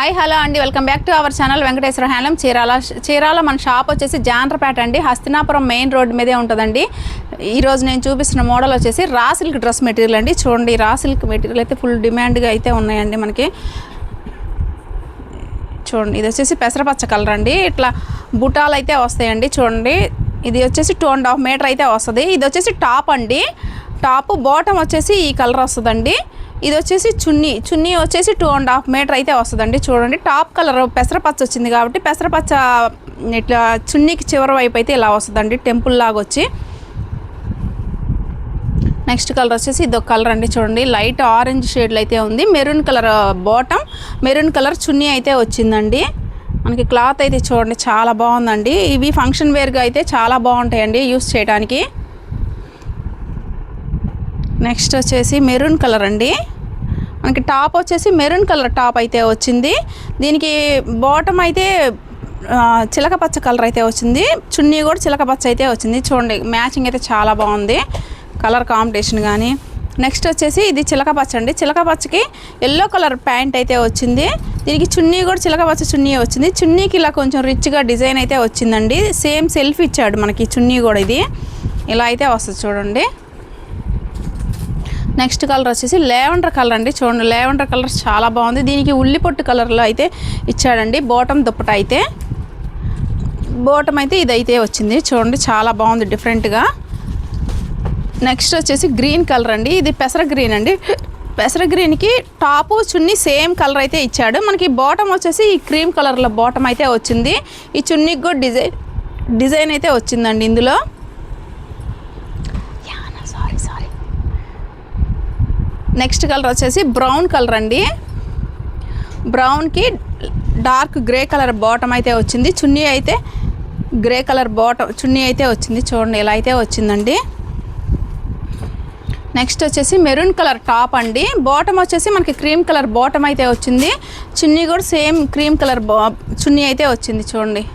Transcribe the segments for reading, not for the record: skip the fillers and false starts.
Hi hello అండి, welcome back to our channel Venkateswara handloom Chirala మన shop వచ్చేసి జాండ్రపేట అండి. హస్తినాపురం మెయిన్ రోడ్ మీదే ఉంటుందండి. ఈరోజు నేను చూపిస్తున్న మోడల్ వచ్చేసి రా సిల్క్ డ్రెస్ మెటీరియల్ అండి. చూడండి, రా సిల్క్ మెటీరియల్ అయితే ఫుల్ డిమాండ్గా అయితే ఉన్నాయండి మనకి. చూడండి, ఇది వచ్చేసి పెసరపచ్చ కలర్ అండి. ఇట్లా బుటాలు అయితే వస్తాయండి. చూడండి, ఇది వచ్చేసి 2.5 మీటర్ అయితే వస్తుంది. ఇది వచ్చేసి టాప్ అండి. టాప్ బాటమ్ వచ్చేసి ఈ కలర్ వస్తుందండి. ఇది వచ్చేసి చున్నీ వచ్చేసి 2.5 మీటర్ అయితే వస్తుందండి. చూడండి, టాప్ కలర్ పెసరపచ్చ వచ్చింది కాబట్టి పెసరపచ్చ ఇట్లా చున్నీకి చివరి వైపు అయితే ఇలా వస్తుందండి, టెంపుల్ లాగా వచ్చి. నెక్స్ట్ కలర్ వచ్చేసి ఇదొక కలర్ అండి. చూడండి, లైట్ ఆరెంజ్ షేడ్లో అయితే ఉంది. Maroon colour bottom, maroon colour chunni అయితే వచ్చిందండి. మనకి క్లాత్ అయితే చూడండి చాలా బాగుందండి. ఇవి ఫంక్షన్ వేర్గా అయితే చాలా బాగుంటాయండి యూస్ చేయడానికి. నెక్స్ట్ వచ్చేసి మెరూన్ కలర్ అండి. మనకి టాప్ వచ్చేసి మెరూన్ కలర్ టాప్ అయితే వచ్చింది. దీనికి బాటమ్ అయితే చిలక పచ్చ కలర్ అయితే వచ్చింది. చున్నీ కూడా చిలక పచ్చ అయితే వచ్చింది. చూడండి, మ్యాచింగ్ అయితే చాలా బాగుంది, కలర్ కాంబినేషన్ కానీ. నెక్స్ట్ వచ్చేసి ఇది చిలక పచ్చ అండి. చిలక పచ్చకి ఎల్లో కలర్ ప్యాంట్ అయితే వచ్చింది. దీనికి చున్నీ కూడా చిలక పచ్చ చున్నీ వచ్చింది. చున్నీకి ఇలా కొంచెం రిచ్గా డిజైన్ అయితే వచ్చిందండి. సేమ్ సెల్ఫ్ ఇచ్చాడు మనకి చున్నీ కూడా. ఇది ఇలా అయితే వస్తుంది చూడండి. నెక్స్ట్ కలర్ వచ్చేసి లేవెండర్ కలర్ అండి. చూడండి, లేవెండర్ కలర్ చాలా బాగుంది. దీనికి ఉల్లిపొట్టు కలర్లో అయితే ఇచ్చాడండి. బాటమ్ దుప్పట అయితే ఇదైతే వచ్చింది. చూడండి, చాలా బాగుంది డిఫరెంట్గా. నెక్స్ట్ వచ్చేసి గ్రీన్ కలర్ అండి. ఇది పెసర గ్రీన్ అండి. పెసర గ్రీన్కి టాపు చున్నీ సేమ్ కలర్ అయితే ఇచ్చాడు. మనకి బాటమ్ వచ్చేసి ఈ క్రీమ్ కలర్లో బాటమ్ అయితే వచ్చింది. ఈ చున్నీకి కూడా డిజైన్ అయితే వచ్చిందండి ఇందులో. నెక్స్ట్ కలర్ వచ్చేసి బ్రౌన్ కలర్ అండి. బ్రౌన్కి డార్క్ గ్రే కలర్ బాటమ్ అయితే వచ్చింది. చున్నీ అయితే గ్రే కలర్ చున్నీ అయితే వచ్చింది. చూడండి, ఇలా అయితే వచ్చిందండి. నెక్స్ట్ వచ్చేసి మెరూన్ కలర్ టాప్ అండి. బాటమ్ వచ్చేసి మనకి క్రీమ్ కలర్ బాటమ్ అయితే వచ్చింది. చున్నీ కూడా సేమ్ క్రీమ్ కలర్ చున్నీ అయితే వచ్చింది. చూడండి,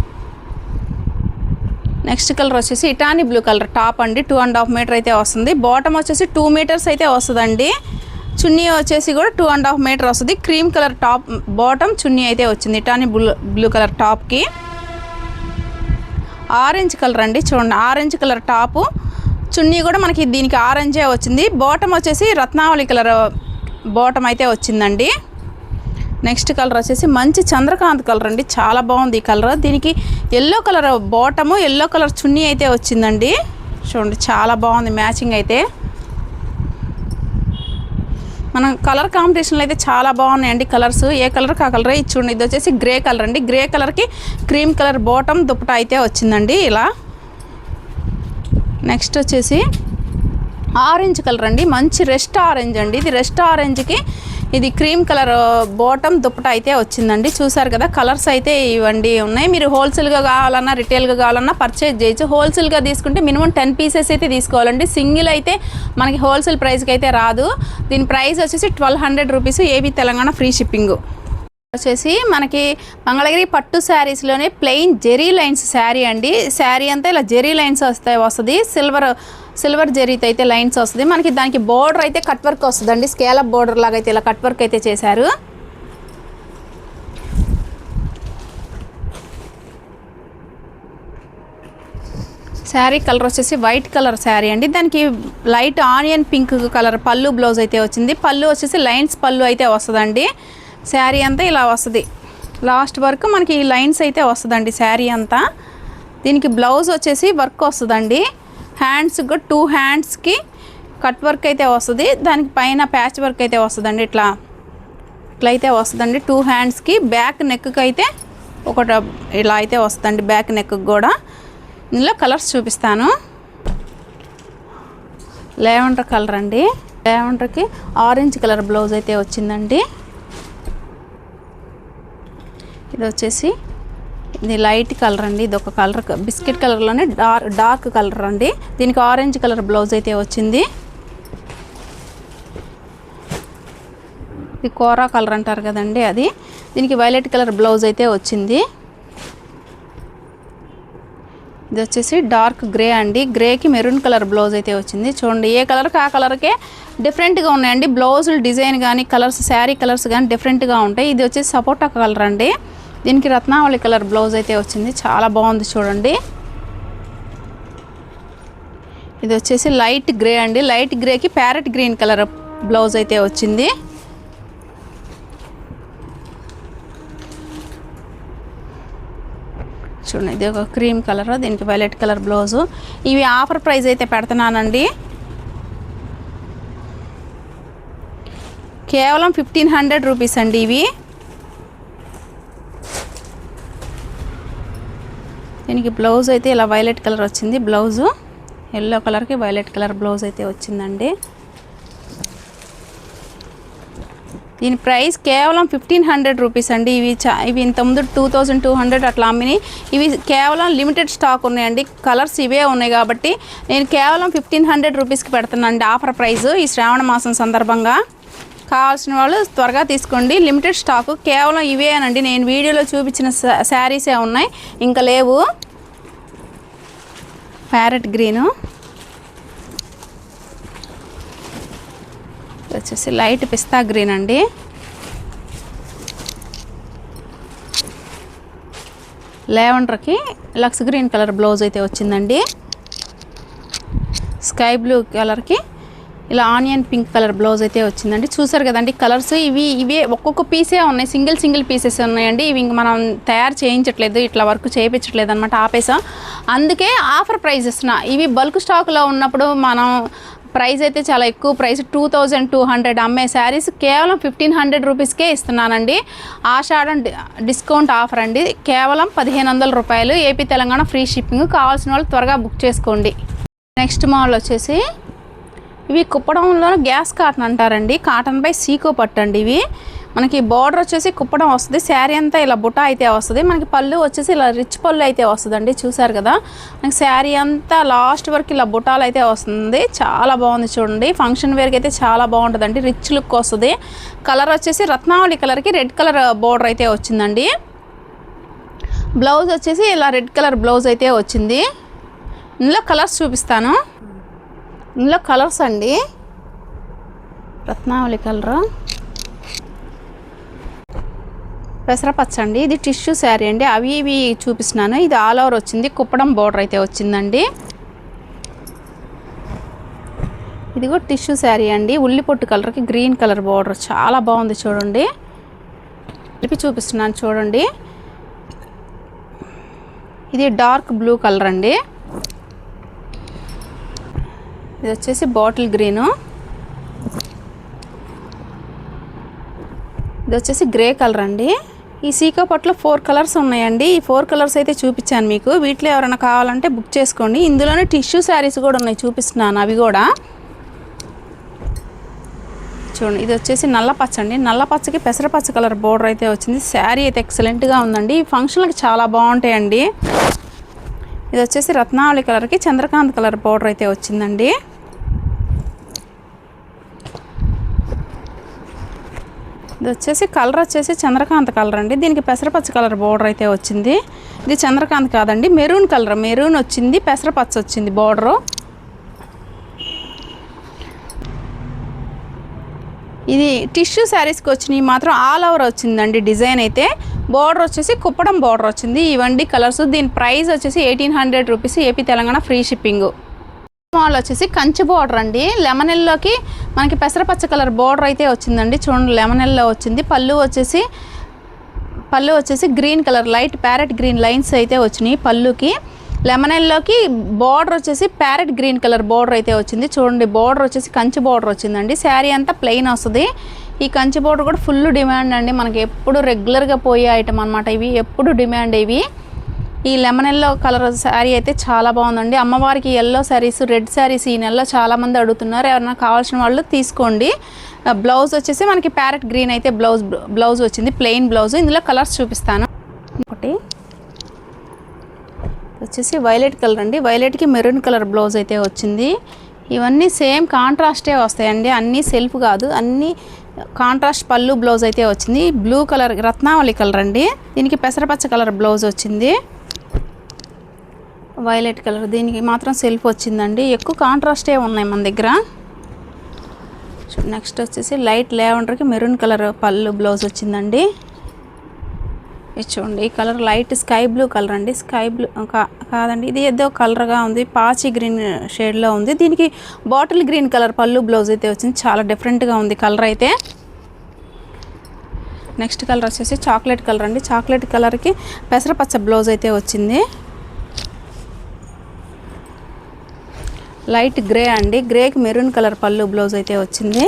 నెక్స్ట్ కలర్ వచ్చేసి ఇటానీ బ్లూ కలర్ టాప్ అండి. 2.5 మీటర్ అయితే వస్తుంది. బాటమ్ వచ్చేసి 2 మీటర్స్ అయితే వస్తుందండి. చున్నీ వచ్చేసి కూడా 2.5 మీటర్ వస్తుంది. క్రీమ్ కలర్ టాప్ బాటమ్ చున్నీ అయితే వచ్చింది. ఇటానీ బ్లూ కలర్ టాప్కి ఆరెంజ్ కలర్ అండి. చూడండి, ఆరెంజ్ కలర్ టాపు చున్నీ కూడా మనకి దీనికి ఆరెంజే వచ్చింది. బాటమ్ వచ్చేసి రత్నావళి కలర్ బాటమ్ అయితే వచ్చిందండి. నెక్స్ట్ కలర్ వచ్చేసి మంచి చంద్రకాంత్ కలర్ అండి. చాలా బాగుంది ఈ కలర్. దీనికి yellow colour bottom, yellow colour chunni అయితే వచ్చిందండి. చూడండి, చాలా బాగుంది మ్యాచింగ్ అయితే. మనం కలర్ కాంబినేషన్లో అయితే చాలా బాగున్నాయండి కలర్స్. ఏ కలర్ ఆ కలర్. ఇది చూడండి, ఇది వచ్చేసి గ్రే కలర్ అండి. గ్రే కలర్కి క్రీమ్ కలర్ బాటమ్ దుప్పట అయితే వచ్చిందండి ఇలా. నెక్స్ట్ వచ్చేసి ఆరెంజ్ కలర్ అండి. మంచి రెస్ట్ ఆరెంజ్ అండి. ఇది రెస్ట్ ఆరెంజ్కి ఇది క్రీమ్ కలర్ బాటమ్ దుప్పట అయితే వచ్చిందండి. చూసారు కదా, కలర్స్ అయితే ఇవ్వండి ఉన్నాయి. మీరు హోల్సేల్గా కావాలన్నా రిటైల్గా కావాలన్నా పర్చేజ్ చేయొచ్చు. హోల్సేల్గా తీసుకుంటే మినిమం 10 పీసెస్ అయితే తీసుకోవాలండి. సింగిల్ అయితే మనకి హోల్సేల్ ప్రైస్కి అయితే రాదు. దీని ప్రైస్ వచ్చేసి 1200 rupees. AP Telangana free shipping. వచ్చేసి మనకి మంగళగిరి పట్టు శారీస్లోనే ప్లెయిన్ జెరీ లైన్స్ శారీ అండి. శారీ అంతా ఇలా జెరీ లైన్స్ వస్తుంది. సిల్వర్ జెరీతో అయితే లైన్స్ వస్తుంది. మనకి దానికి బోర్డర్ అయితే కట్ వర్క్ వస్తుందండి. స్కేలప్ బోర్డర్ లాగా అయితే ఇలా కట్ వర్క్ అయితే చేశారు. శారీ కలర్ వచ్చేసి వైట్ కలర్ శారీ అండి. దానికి లైట్ ఆనియన్ పింక్ కలర్ పళ్ళు బ్లౌజ్ అయితే వచ్చింది. పళ్ళు వచ్చేసి లైన్స్ పళ్ళు అయితే వస్తుందండి. శారీ అంతా ఇలా వస్తుంది. లాస్ట్ వరకు మనకి ఈ లైన్స్ అయితే వస్తుందండి శారీ అంతా. దీనికి బ్లౌజ్ వచ్చేసి వర్క్ వస్తుందండి. హ్యాండ్స్ కూడా 2 హ్యాండ్స్కి కట్ వర్క్ అయితే వస్తుంది. దానికి పైన ప్యాచ్ వర్క్ అయితే వస్తుందండి. ఇట్లా అయితే వస్తుందండి 2 హ్యాండ్స్కి. బ్యాక్ నెక్కి అయితే ఒకటి ఇలా అయితే వస్తుందండి. బ్యాక్ నెక్కి కూడా. ఇందులో కలర్స్ చూపిస్తాను. లేవెండర్ కలర్ అండి. లేవెండర్కి ఆరెంజ్ కలర్ బ్లౌజ్ అయితే వచ్చిందండి. ఇది వచ్చేసి ఇది లైట్ కలర్ అండి. ఇది ఒక కలర్ బిస్కెట్ కలర్లోనే డార్క్ కలర్ అండి. దీనికి ఆరెంజ్ కలర్ బ్లౌజ్ అయితే వచ్చింది. ఇది కోరా కలర్ అంటారు కదండి, అది. దీనికి వైలెట్ కలర్ బ్లౌజ్ అయితే వచ్చింది. ఇది వచ్చేసి డార్క్ గ్రే అండి. గ్రేకి మెరూన్ కలర్ బ్లౌజ్ అయితే వచ్చింది. చూడండి ఏ కలర్కి ఆ కలర్కే డిఫరెంట్గా ఉన్నాయండి. బ్లౌజులు డిజైన్ కానీ కలర్స్, శారీ కలర్స్ కానీ డిఫరెంట్గా ఉంటాయి. ఇది వచ్చేసి సపోటా కలర్ అండి. దీనికి రత్నావళి కలర్ బ్లౌజ్ అయితే వచ్చింది. చాలా బాగుంది చూడండి. ఇది వచ్చేసి లైట్ గ్రే అండి. లైట్ గ్రేకి ప్యారెట్ గ్రీన్ కలర్ బ్లౌజ్ అయితే వచ్చింది. చూడండి ఇది ఒక క్రీమ్ కలర్, దీనికి వైలెట్ కలర్ బ్లౌజు. ఇవి ఆఫర్ ప్రైస్ అయితే పెడుతున్నానండి. కేవలం 1500 రూపీస్ అండి ఇవి. దీనికి బ్లౌజ్ అయితే ఇలా వైలెట్ కలర్ వచ్చింది. బ్లౌజు ఎల్లో కలర్కి వైలెట్ కలర్ బ్లౌజ్ అయితే వచ్చిందండి. దీని ప్రైస్ కేవలం 1500 రూపీస్ అండి. ఇవి ఇంతకుముందు 2200 అట్లా అమ్మిని. ఇవి కేవలం లిమిటెడ్ స్టాక్ ఉన్నాయండి. కలర్స్ ఇవే ఉన్నాయి కాబట్టి నేను కేవలం 1500 రూపీస్కి పెడుతున్నానండి ఆఫర్ ప్రైస్ ఈ శ్రావణ మాసం సందర్భంగా. కావాల్సిన వాళ్ళు త్వరగా తీసుకోండి. లిమిటెడ్ స్టాకు కేవలం ఇవేనండి. నేను వీడియోలో చూపించిన శారీసే ఉన్నాయి, ఇంకా లేవు. ప్యారెట్ గ్రీను వచ్చేసి లైట్ పిస్తా గ్రీన్ అండి. లెవెండర్కి లక్స్ గ్రీన్ కలర్ బ్లౌజ్ అయితే వచ్చిందండి. స్కై బ్లూ కలర్కి ఇలా ఆనియన్ పింక్ కలర్ బ్లౌజ్ అయితే వచ్చిందండి. చూసారు కదండి కలర్స్. ఇవే ఒక్కొక్క పీసే ఉన్నాయి, సింగిల్ పీసెస్ ఉన్నాయండి. ఇవి ఇంక మనం తయారు చేయించట్లేదు, ఇట్లా వర్క్ చేయించట్లేదు అనమాట, ఆపేసాం. అందుకే ఆఫర్ ప్రైస్ ఇస్తున్నా. ఇవి బల్క్ స్టాక్లో ఉన్నప్పుడు మనం ప్రైస్ అయితే చాలా ఎక్కువ ప్రైస్ 2200 అమ్మే శారీస్ కేవలం 1500 రూపీస్కే ఇస్తున్నానండి. ఆషాఢం డిస్కౌంట్ ఆఫర్ అండి. కేవలం 1500 రూపాయలు. AP Telangana free shipping. కావాల్సిన వాళ్ళు త్వరగా బుక్ చేసుకోండి. నెక్స్ట్ మోడల్ వచ్చేసి ఇవి కుప్పడంలో గ్యాస్ కాటన్ అంటారండి. కాటన్ బై సీకో పట్టు అండి. ఇవి మనకి బార్డర్ వచ్చేసి కుప్పడం వస్తుంది. శారీ అంతా ఇలా బుట్ట అయితే వస్తుంది. మనకి పళ్ళు వచ్చేసి ఇలా రిచ్ పళ్ళు అయితే వస్తుందండి. చూసారు కదా, మనకి శారీ అంతా లాస్ట్ వరకు ఇలా బుట్టాలు అయితే వస్తుంది. చాలా బాగుంది చూడండి. ఫంక్షన్ వేర్కి అయితే చాలా బాగుంటుందండి. రిచ్ లుక్ వస్తుంది. కలర్ వచ్చేసి రత్నావళి కలర్కి రెడ్ కలర్ బార్డర్ అయితే వచ్చిందండి. బ్లౌజ్ వచ్చేసి ఇలా రెడ్ కలర్ బ్లౌజ్ అయితే వచ్చింది. ఇందులో కలర్స్ చూపిస్తాను. ఇందులో కలర్స్ అండి, రత్నావళి కలర్, పెసరపచ్చ అండి. ఇది టిష్యూ శారీ అండి. అవి ఇవి చూపిస్తున్నాను. ఇది ఆల్ ఓవర్ వచ్చింది. కుప్పడం బార్డర్ అయితే వచ్చిందండి. ఇది కూడా టిష్యూ శారీ అండి. ఉల్లిపొట్టు కలర్కి గ్రీన్ కలర్ బార్డర్ చాలా బాగుంది చూడండి. కలిపి చూపిస్తున్నాను చూడండి. ఇది డార్క్ బ్లూ కలర్ అండి. ఇది వచ్చేసి బాటిల్ గ్రీను. ఇది వచ్చేసి గ్రే కలర్ అండి. ఈ సీకో పట్టులో 4 కలర్స్ ఉన్నాయండి. ఈ 4 కలర్స్ అయితే చూపించాను మీకు. వీటిలో ఎవరైనా కావాలంటే బుక్ చేసుకోండి. ఇందులోనే టిష్యూ శారీస్ కూడా ఉన్నాయి, చూపిస్తున్నాను అవి కూడా చూడండి. ఇది వచ్చేసి నల్ల పచ్చ అండి. నల్ల పచ్చకి పెసరపచ్చ కలర్ బోర్డర్ అయితే వచ్చింది. శారీ అయితే ఎక్సలెంట్గా ఉందండి. ఈ ఫంక్షన్లకి చాలా బాగుంటాయండి. ఇది వచ్చేసి రత్నావళి కలర్కి చంద్రకాంత్ కలర్ బోర్డర్ అయితే వచ్చిందండి. ఇది వచ్చేసి కలర్ వచ్చేసి చంద్రకాంత్ కలర్ అండి. దీనికి పెసరపచ్చ కలర్ బోర్డర్ అయితే వచ్చింది. ఇది చంద్రకాంత్ కాదండి, మెరూన్ కలర్, మెరూన్ వచ్చింది, పెసరపచ్చ వచ్చింది బోర్డరు. ఇది టిష్యూ శారీస్కి వచ్చినాయి మాత్రం ఆల్ ఓవర్ వచ్చిందండి. డిజైన్ అయితే బోర్డర్ వచ్చేసి కుప్పడం బోర్డర్ వచ్చింది. ఇవండి కలర్స్. దీని ప్రైస్ వచ్చేసి 1800 rupees. AP Telangana free shipping. Model వచ్చేసి కంచి బోర్డర్ అండి. లెమన్ ఎల్లోకి మనకి పెసరపచ్చ కలర్ బోర్డర్ అయితే వచ్చిందండి. చూడండి లెమన్ ఎల్లో వచ్చింది. పళ్ళు వచ్చేసి green colour light parrot green lines అయితే వచ్చినాయి పళ్ళుకి. లెమన్ ఎల్లోకి బార్డర్ వచ్చేసి ప్యారెట్ గ్రీన్ కలర్ బార్డర్ అయితే వచ్చింది. చూడండి బార్డర్ వచ్చేసి కంచి బార్డర్ వచ్చిందండి. శారీ అంతా ప్లెయిన్ వస్తుంది. ఈ కంచి బార్డర్ కూడా ఫుల్ డిమాండ్ అండి. మనకి ఎప్పుడు రెగ్యులర్గా పోయే ఐటమ్ అనమాట. ఇవి ఎప్పుడు డిమాండ్. ఇవి ఈ లెమన్ ఎల్లో కలర్ శారీ అయితే చాలా బాగుందండి. అమ్మవారికి ఎల్లో శారీస్, రెడ్ శారీస్ ఈ నెలలో చాలామంది అడుగుతున్నారు. ఎవరైనా కావాల్సిన వాళ్ళు తీసుకోండి. బ్లౌజ్ వచ్చేసి మనకి ప్యారెట్ గ్రీన్ అయితే బ్లౌజ్ వచ్చింది, ప్లెయిన్ బ్లౌజ్. ఇందులో కలర్స్ చూపిస్తాను. ఒకటి వచ్చేసి వైలెట్ కలర్ అండి. వైలెట్కి మెరూన్ కలర్ బ్లౌజ్ అయితే వచ్చింది. ఇవన్నీ సేమ్ కాంట్రాస్టే వస్తాయండి. అన్నీ సెల్ఫ్ కాదు, అన్నీ కాంట్రాస్ట్ పళ్ళు బ్లౌజ్ అయితే వచ్చింది. బ్లూ కలర్ రత్నావళి కలర్ అండి. దీనికి పెసరపచ్చ కలర్ బ్లౌజ్ వచ్చింది. వైలెట్ కలర్, దీనికి మాత్రం సెల్ఫ్ వచ్చిందండి. ఎక్కువ కాంట్రాస్టే ఉన్నాయి మన దగ్గర. నెక్స్ట్ వచ్చేసి లైట్ లావెండర్కి మెరూన్ కలర్ పళ్ళు బ్లౌజ్ వచ్చిందండి. ఇది చూడండి, ఈ colour light sky blue colour అండి. స్కై బ్లూ కాదండి, ఇది ఏదో కలర్గా ఉంది, పాచి గ్రీన్ షేడ్లో ఉంది. దీనికి బాటిల్ గ్రీన్ కలర్ పళ్ళు బ్లౌజ్ అయితే వచ్చింది. చాలా డిఫరెంట్గా ఉంది కలర్ అయితే. నెక్స్ట్ కలర్ వచ్చేసి చాక్లెట్ కలర్ అండి. చాక్లెట్ కలర్కి పెసరపచ్చ బ్లౌజ్ అయితే వచ్చింది. లైట్ గ్రే అండి, గ్రేకి మెరూన్ కలర్ పళ్ళు బ్లౌజ్ అయితే వచ్చింది.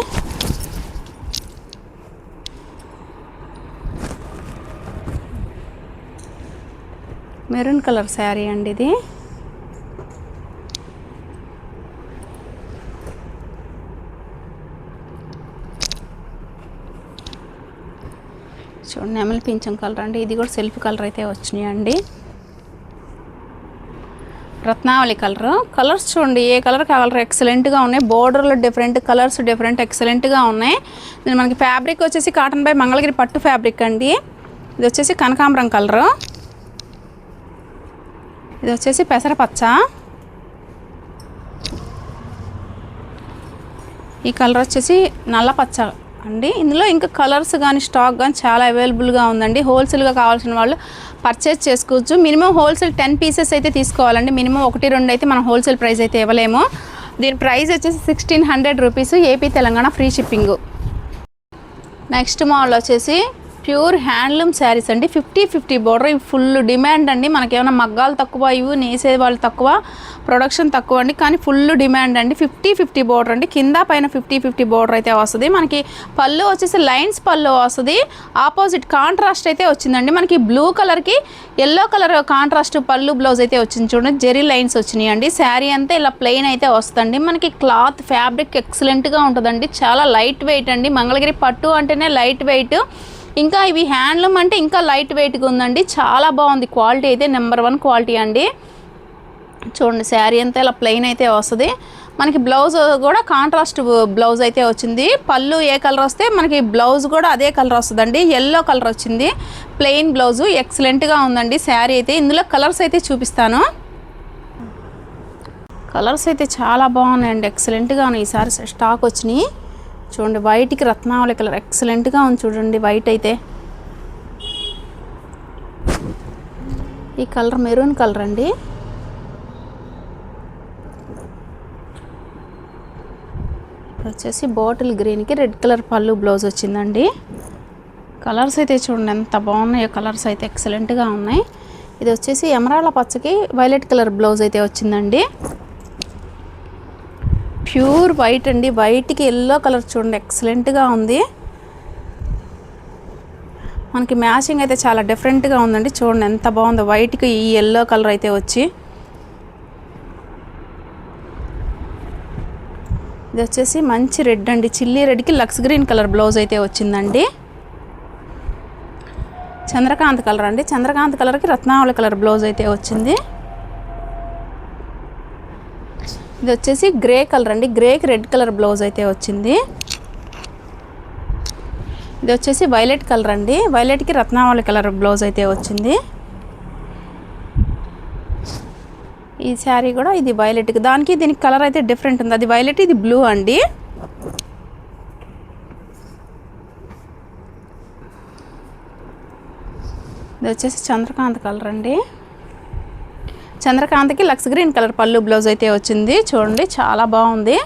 మెరూన్ కలర్ శారీ అండి ఇది. చూడండి, నెమలి పింఛం కలర్ అండి. ఇది కూడా సెల్ఫ్ కలర్ అయితే వచ్చినాయండి. రత్నావళి కలర్స్ చూడండి, ఏ కలర్ కలర్ ఎక్సలెంట్గా ఉన్నాయి. బోర్డర్లో డిఫరెంట్ కలర్స్ డిఫరెంట్ ఎక్సలెంట్గా ఉన్నాయి. మనకి ఫ్యాబ్రిక్ వచ్చేసి కాటన్ బై మంగళగిరి పట్టు ఫ్యాబ్రిక్ అండి. ఇది వచ్చేసి కనకాంబరం కలరు, ఇది వచ్చేసి పెసరపచ్చ, ఈ కలర్ వచ్చేసి నల్లపచ్చ అండి. ఇందులో ఇంకా కలర్స్ కానీ స్టాక్ కానీ చాలా అవైలబుల్గా ఉందండి. హోల్సేల్గా కావాల్సిన వాళ్ళు పర్చేజ్ చేసుకోవచ్చు. మినిమం హోల్సేల్ 10 పీసెస్ అయితే తీసుకోవాలండి. మినిమం 1-2 అయితే మనం హోల్సేల్ ప్రైస్ అయితే ఇవ్వలేము. దీని ప్రైస్ వచ్చేసి 1600 rupees, AP Telangana free shipping. Next model వచ్చేసి ప్యూర్ హ్యాండ్లూమ్ శారీస్ అండి. 50-50 బోర్డర్, ఇవి ఫుల్ డిమాండ్ అండి. మనకేమైనా మగ్గాలు తక్కువ, ఇవి నేసే వాళ్ళు తక్కువ, ప్రొడక్షన్ తక్కువ అండి, కానీ ఫుల్ డిమాండ్ అండి. 50-50 బోర్డర్ అండి. కింద పైన 50-50 బోర్డర్ అయితే వస్తుంది. మనకి పళ్ళు వచ్చేసి లైన్స్ పళ్ళు వస్తుంది. ఆపోజిట్ కాంట్రాస్ట్ అయితే వచ్చిందండి. మనకి బ్లూ కలర్కి ఎల్లో కలర్ కాంట్రాస్ట్ పళ్ళు బ్లౌజ్ అయితే వచ్చింది. చూడండి, జెరీ లైన్స్ వచ్చినాయి అండి. శారీ అంతా ఇలా ప్లెయిన్ అయితే వస్తుంది. మనకి క్లాత్ ఫ్యాబ్రిక్ ఎక్సలెంట్గా ఉంటుందండి. చాలా లైట్ వెయిట్ అండి. మంగళగిరి పట్టు అంటేనే లైట్ వెయిట్, ఇంకా ఇవి హ్యాండ్లూమ్ అంటే ఇంకా లైట్ వెయిట్గా ఉందండి. చాలా బాగుంది. క్వాలిటీ అయితే నెంబర్ 1 క్వాలిటీ అండి. చూడండి, శారీ అంతా ఇలా ప్లెయిన్ అయితే వస్తుంది. మనకి బ్లౌజ్ కూడా కాంట్రాస్ట్ బ్లౌజ్ అయితే వచ్చింది. పళ్ళు ఏ కలర్ వస్తే మనకి బ్లౌజ్ కూడా అదే కలర్ వస్తుందండి. ఎల్లో కలర్ వచ్చింది, ప్లెయిన్ బ్లౌజు. ఎక్సలెంట్గా ఉందండి శారీ అయితే. ఇందులో కలర్స్ అయితే చూపిస్తాను. కలర్స్ అయితే చాలా బాగున్నాయండి, ఎక్సలెంట్గా ఉన్నాయి. ఈసారి స్టాక్ వచ్చినాయి. చూడండి, వైట్కి రత్నావళి కలర్ ఎక్సలెంట్గా ఉంది. చూడండి, వైట్ అయితే ఈ కలర్ మెరూన్ కలర్ అండి. వచ్చేసి బాటిల్ గ్రీన్కి రెడ్ కలర్ పళ్ళు బ్లౌజ్ వచ్చిందండి. కలర్స్ అయితే చూడండి ఎంత బాగున్నాయో. కలర్స్ అయితే ఎక్సలెంట్గా ఉన్నాయి. ఇది వచ్చేసి ఎమరాల్డ్ పచ్చకి వైలెట్ కలర్ బ్లౌజ్ అయితే వచ్చిందండి. ప్యూర్ వైట్ అండి. వైట్కి ఎల్లో కలర్ చూడండి ఎక్సలెంట్గా ఉంది. మనకి మ్యాచింగ్ అయితే చాలా డిఫరెంట్గా ఉందండి. చూడండి ఎంత బాగుందో. వైట్కి ఈ ఎల్లో కలర్ అయితే వచ్చి, ఇది వచ్చేసి మంచి రెడ్ అండి. చిల్లీ రెడ్కి లక్స్ గ్రీన్ కలర్ బ్లౌజ్ అయితే వచ్చిందండి. చంద్రకాంత్ కలర్ అండి. చంద్రకాంత్ కలర్కి రత్నావళి కలర్ బ్లౌజ్ అయితే వచ్చింది. ఇది వచ్చేసి గ్రే కలర్ అండి. గ్రేకి రెడ్ కలర్ బ్లౌజ్ అయితే వచ్చింది. ఇది వచ్చేసి వైలెట్ కలర్ అండి. వైలెట్కి రత్నావళి కలర్ బ్లౌజ్ అయితే వచ్చింది. ఈ శారీ కూడా ఇది వైలెట్కి, దానికి దీనికి కలర్ అయితే డిఫరెంట్ ఉంది. అది వైలెట్, ఇది బ్లూ అండి. ఇది వచ్చేసి చంద్రకాంత్ కలర్ అండి. చంద్రకాంత్కి లక్స్ గ్రీన్ కలర్ పళ్ళు బ్లౌజ్ అయితే వచ్చింది. చూడండి, చాలా బాగుంది.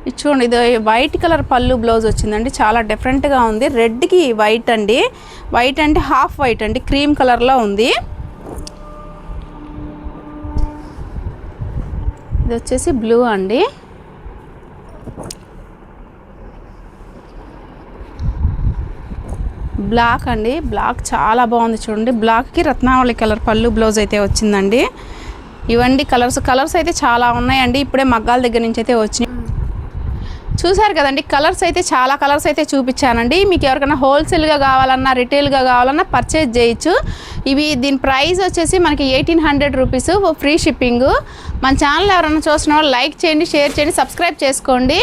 ఇది చూడండి, ఇది వైట్ కలర్ పళ్ళు బ్లౌజ్ వచ్చిందండి. చాలా డిఫరెంట్గా ఉంది. రెడ్కి వైట్ అండి. వైట్ అంటే హాఫ్ వైట్ అండి, క్రీమ్ కలర్లో ఉంది. ఇది వచ్చేసి బ్లూ అండి. బ్లాక్ అండి. బ్లాక్ చాలా బాగుంది. చూడండి, బ్లాక్కి రత్నావళి కలర్ పళ్ళు బ్లౌజ్ అయితే వచ్చిందండి. ఇవండి కలర్స్ అయితే చాలా ఉన్నాయండి. ఇప్పుడే మగ్గాల దగ్గర నుంచి అయితే వచ్చినాయి. చూసారు కదండి, కలర్స్ అయితే చాలా కలర్స్ అయితే చూపించానండి. మీకు ఎవరికైనా హోల్సేల్గా కావాలన్నా రిటైల్గా కావాలన్నా పర్చేజ్ చేయొచ్చు. దీని ప్రైస్ వచ్చేసి మనకి 1800 రూపీస్, ఫ్రీ షిప్పింగ్. మన ఛానల్ ఎవరైనా చూసిన వాళ్ళు లైక్ చేయండి, షేర్ చేయండి, సబ్స్క్రైబ్ చేసుకోండి.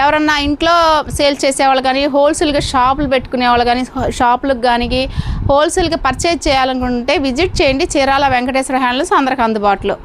ఎవరన్నా ఇంట్లో సేల్ చేసేవాళ్ళు కానీ, హోల్సేల్గా షాపులు పెట్టుకునే వాళ్ళు కానీ, షాపులకు కానీ హోల్సేల్గా పర్చేజ్ చేయాలనుకుంటే విజిట్ చేయండి. చీరాల వెంకటేశ్వర హ్యాండ్లూమ్స్ అందరికి అందుబాటులో.